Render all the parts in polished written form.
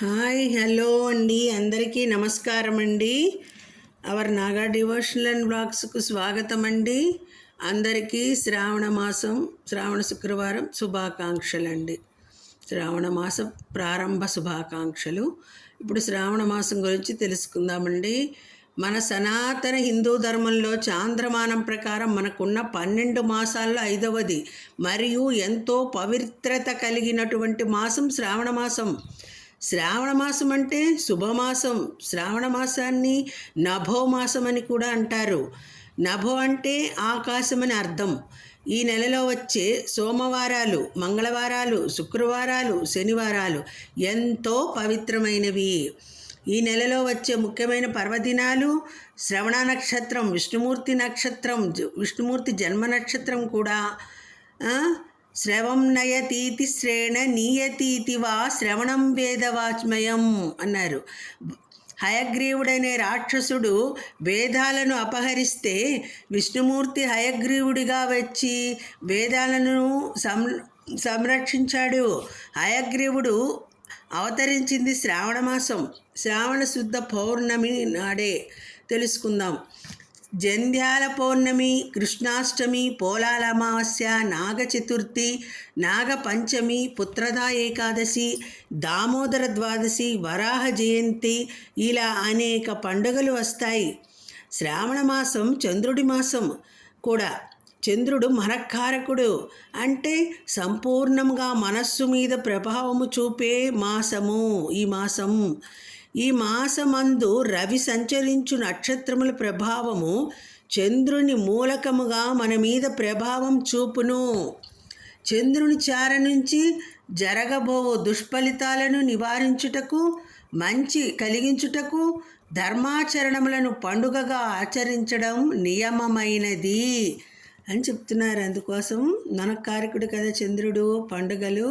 Hi hello అండి, అందరికీ నమస్కారం అండి. అవర్ నాగా డివోషనల్ అండ్ బ్లాగ్స్కు స్వాగతం అండి. అందరికీ శ్రావణ శుక్రవారం శుభాకాంక్షలు అండి. శ్రావణ మాసం ప్రారంభ శుభాకాంక్షలు. ఇప్పుడు శ్రావణ మాసం గురించి తెలుసుకుందామండి. మన సనాతన హిందూ ధర్మంలో చాంద్రమానం ప్రకారం మనకున్న 12 మాసాల్లో 5వది మరియు ఎంతో పవిత్రత కలిగినటువంటి మాసం శ్రావణ మాసం. శ్రావణ మాసం అంటే శుభమాసం. శ్రావణ మాసాన్ని నభో మాసం అని కూడా అంటారు. నభో అంటే ఆకాశం అని అర్థం. ఈ నెలలో వచ్చే సోమవారాలు, మంగళవారాలు, శుక్రవారాలు, శనివారాలు ఎంతో పవిత్రమైనవి. ఈ నెలలో వచ్చే ముఖ్యమైన పర్వదినాలు శ్రవణ నక్షత్రం, విష్ణుమూర్తి జన్మ నక్షత్రం కూడా. శ్రవం నయతీతి శ్రేణ నీయతీతి వా శ్రవణం వేదవాచ్మయం అన్నారు. హయగ్రీవుడనే రాక్షసుడు వేదాలను అపహరిస్తే విష్ణుమూర్తి హయగ్రీవుడిగా వచ్చి వేదాలను సంరక్షించాడు. హయగ్రీవుడు అవతరించింది శ్రావణ మాసం, శ్రావణ శుద్ధ పౌర్ణమి నాడే. తెలుసుకుందాం. జంధ్యాల పౌర్ణమి, కృష్ణాష్టమి, పోలాల అమావాస్య, నాగ చతుర్థి, నాగ పంచమి, పుత్రదా ఏకాదశి, దామోదర ద్వాదశి, వరాహ జయంతి, ఇలా అనేక పండుగలు వస్తాయి. శ్రావణ మాసం చంద్రుడి మాసం కూడా. చంద్రుడు మనఃకారకుడు, అంటే సంపూర్ణంగా మనస్సు మీద ప్రభావము చూపే మాసము ఈ మాసమందు రవి సంచరించు నక్షత్రముల ప్రభావము చంద్రుని మూలకముగా మన మీద ప్రభావం చూపును. చంద్రుని చార నుంచి జరగబోవు దుష్ఫలితాలను నివారించుటకు, మంచి కలిగించుటకు ధర్మాచరణములను పండుగగా ఆచరించడం నియమమైనది అని చెప్తున్నారు. అందుకోసం మనఃకారకుడు కదా చంద్రుడు. పండుగలు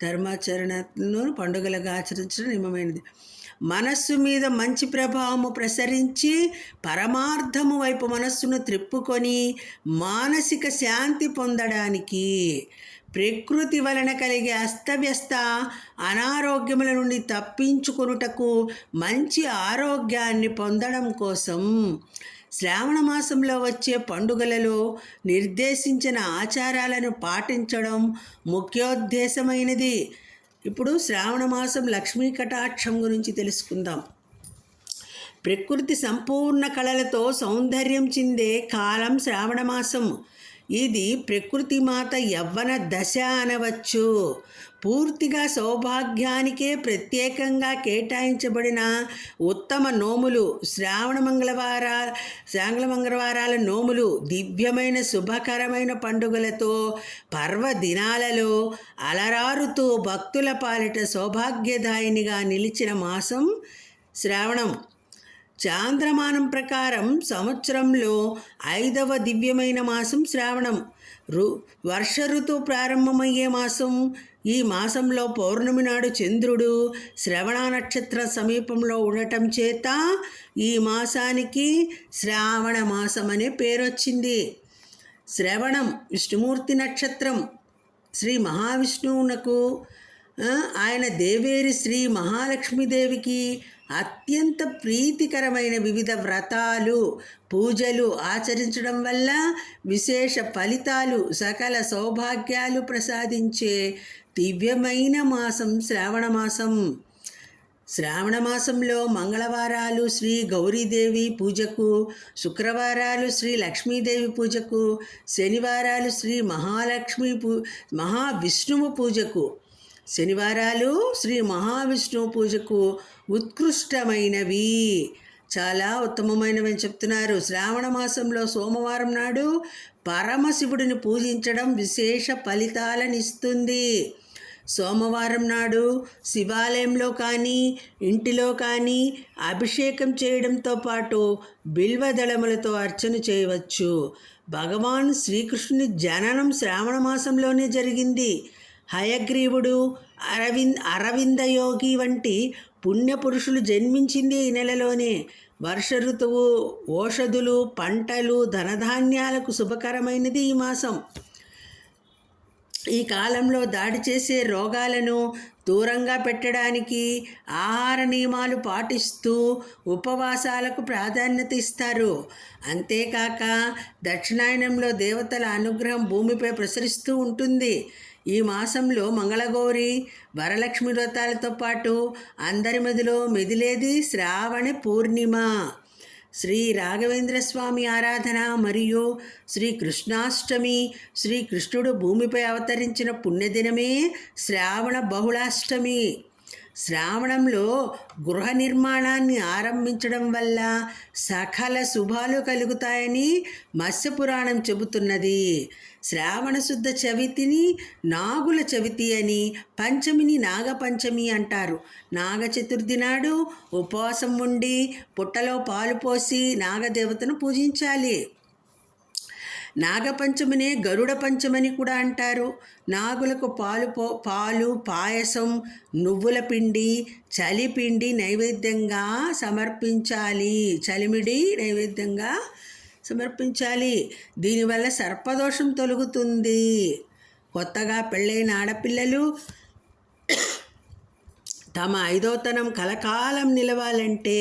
ధర్మాచరణను పండుగలుగా ఆచరించడం నియమమైనది. మనస్సు మీద మంచి ప్రభావము ప్రసరించి పరమార్థము వైపు మనస్సును త్రిప్పుకొని మానసిక శాంతి పొందడానికి, ప్రకృతి వలన కలిగే అస్తవ్యస్త అనారోగ్యముల నుండి తప్పించుకొనుటకు, మంచి ఆరోగ్యాన్ని పొందడం కోసం శ్రావణ మాసంలో వచ్చే పండుగలలో నిర్దేశించిన ఆచారాలను పాటించడం ముఖ్యోద్దేశమైనది. ఇప్పుడు శ్రావణ మాసం లక్ష్మీ కటాక్షం గురించి తెలుసుకుందాం. ప్రకృతి సంపూర్ణ కళలతో సౌందర్యం చెందే కాలం శ్రావణ మాసం. ఇది ప్రకృతి మాత యవ్వన దశ అనవచ్చు. పూర్తిగా సౌభాగ్యానికే ప్రత్యేకంగా కేటాయించబడిన ఉత్తమ నోములు శ్రావణ మంగళవారాల నోములు దివ్యమైన శుభకరమైన పండుగలతో పర్వదినాలలో అలరారుతూ భక్తుల పాలిట సౌభాగ్యదాయినిగా నిలిచిన మాసం శ్రావణం. చాంద్రమానం ప్రకారం సంవత్సరంలో 5వ దివ్యమైన మాసం శ్రావణం. వర్ష ఋతువు ప్రారంభమయ్యే మాసం. ఈ మాసంలో పౌర్ణమి నాడు చంద్రుడు శ్రవణ నక్షత్ర సమీపంలో ఉండటం చేత ఈ మాసానికి శ్రావణ మాసం అనే పేరు వచ్చింది. శ్రవణం విష్ణుమూర్తి నక్షత్రం. శ్రీ మహావిష్ణువునకు ఆయన దేవేరి శ్రీ మహాలక్ష్మీదేవికి అత్యంత ప్రీతికరమైన వివిధ వ్రతాలు, పూజలు ఆచరించడం వల్ల విశేష ఫలితాలు, సకల సౌభాగ్యాలు ప్రసాదించే దివ్యమైన మాసం శ్రావణ మాసం. శ్రావణ మాసంలో మంగళవారాలు శ్రీ గౌరీదేవి పూజకు, శుక్రవారాలు శ్రీ లక్ష్మీదేవి పూజకు, శనివారాలు శ్రీ మహావిష్ణువు పూజకు, శనివారాలు శ్రీ మహావిష్ణువు పూజకు ఉత్కృష్టమైనవి, చాలా ఉత్తమమైనవి అని చెప్తున్నారు. శ్రావణ మాసంలో సోమవారం నాడు పరమశివుడిని పూజించడం విశేష ఫలితాలను ఇస్తుంది. సోమవారం నాడు శివాలయంలో కానీ ఇంటిలో కానీ అభిషేకం చేయడంతో పాటు బిల్వదళములతో అర్చన చేయవచ్చు. భగవాన్ శ్రీకృష్ణుని జననం శ్రావణ మాసంలోనే జరిగింది. హయగ్రీవుడు, అరవిందయోగి వంటి పుణ్యపురుషులు జన్మించింది ఈ నెలలోనే. వర్ష ఋతువు, ఓషధులు, పంటలు, ధనధాన్యాలకు శుభకరమైనది ఈ మాసం. ఈ కాలంలో దాడి చేసే రోగాలను దూరంగా పెట్టడానికి ఆహార నియమాలు పాటిస్తూ ఉపవాసాలకు ప్రాధాన్యత ఇస్తారు. అంతేకాక దక్షిణాయనంలో దేవతల అనుగ్రహం భూమిపై ప్రసరిస్తూ ఉంటుంది. ఈ మాసంలో మంగళగౌరి వరలక్ష్మి వ్రతాలతో పాటు అందరి మదిలో మెదిలేది శ్రావణ పూర్ణిమ. శ్రీ రాఘవేంద్ర స్వామి ఆరాధన మరియు శ్రీ కృష్ణాష్టమి. శ్రీకృష్ణుడు భూమిపై అవతరించిన పుణ్యదినమే శ్రావణ బహుళాష్టమి. శ్రావణంలో గృహ నిర్మాణాన్ని ఆరంభించడం వల్ల సకల శుభాలు కలుగుతాయని మత్స్యపురాణం చెబుతున్నది. శ్రావణ శుద్ధ చవితిని నాగుల చవితి అని, పంచమిని నాగపంచమి అంటారు. నాగ చతుర్థి నాడు ఉపవాసం ఉండి పుట్టలో పాలు పోసి నాగదేవతను పూజించాలి. నాగపంచమినే గరుడ పంచమని కూడా అంటారు. నాగులకు పాలు పాయసం, నువ్వుల పిండి, చలిపిండి నైవేద్యంగా సమర్పించాలి. చలిమిడి నైవేద్యంగా సమర్పించాలి. దీనివల్ల సర్పదోషం తొలగుతుంది. కొత్తగా పెళ్ళైన ఆడపిల్లలు తమ ఐదోతనం కలకాలం నిలవాలంటే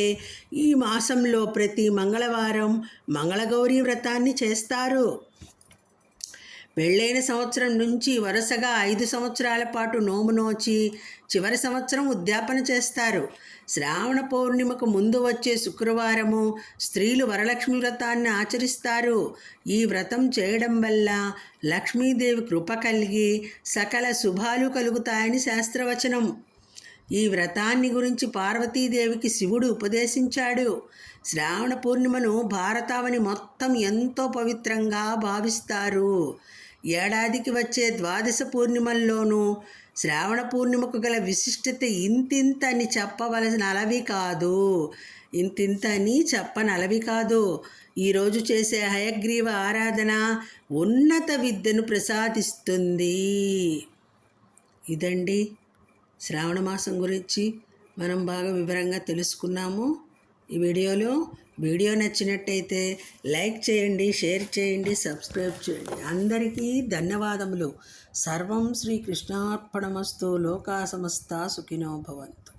ఈ మాసంలో ప్రతి మంగళవారం మంగళగౌరీ వ్రతాన్ని చేస్తారు. పెళ్ళైన సంవత్సరం నుంచి వరుసగా 5 సంవత్సరాల పాటు నోము నోచి చివరి సంవత్సరం ఉద్యాపన చేస్తారు. శ్రావణ పౌర్ణిమకు ముందు వచ్చే శుక్రవారము స్త్రీలు వరలక్ష్మి వ్రతాన్ని ఆచరిస్తారు. ఈ వ్రతం చేయడం వల్ల లక్ష్మీదేవి కృప కలిగి సకల శుభాలు కలుగుతాయని శాస్త్రవచనం. ఈ వ్రతాన్ని గురించి పార్వతీదేవికి శివుడు ఉపదేశించాడు. శ్రావణ పూర్ణిమను భారతావని మొత్తం ఎంతో పవిత్రంగా భావిస్తారు. ఏడాదికి వచ్చే ద్వాదశ పూర్ణిమల్లోనూ శ్రావణ పూర్ణిమకు గల విశిష్టత ఇంతింత అని చెప్పనలవి కాదు. ఈరోజు చేసే హయగ్రీవ ఆరాధన ఉన్నత విద్యను ప్రసాదిస్తుంది. ఇదండి శ్రావణ మాసం గురించి మనం బాగా వివరంగా తెలుసుకున్నాము. ఈ వీడియో నచ్చినట్టయితే లైక్ చేయండి, షేర్ చేయండి, సబ్స్క్రైబ్ చేయండి. అందరికీ ధన్యవాదములు. సర్వం శ్రీకృష్ణార్పణమస్తు. లోకా సమస్తా సుఖినో భవంతు.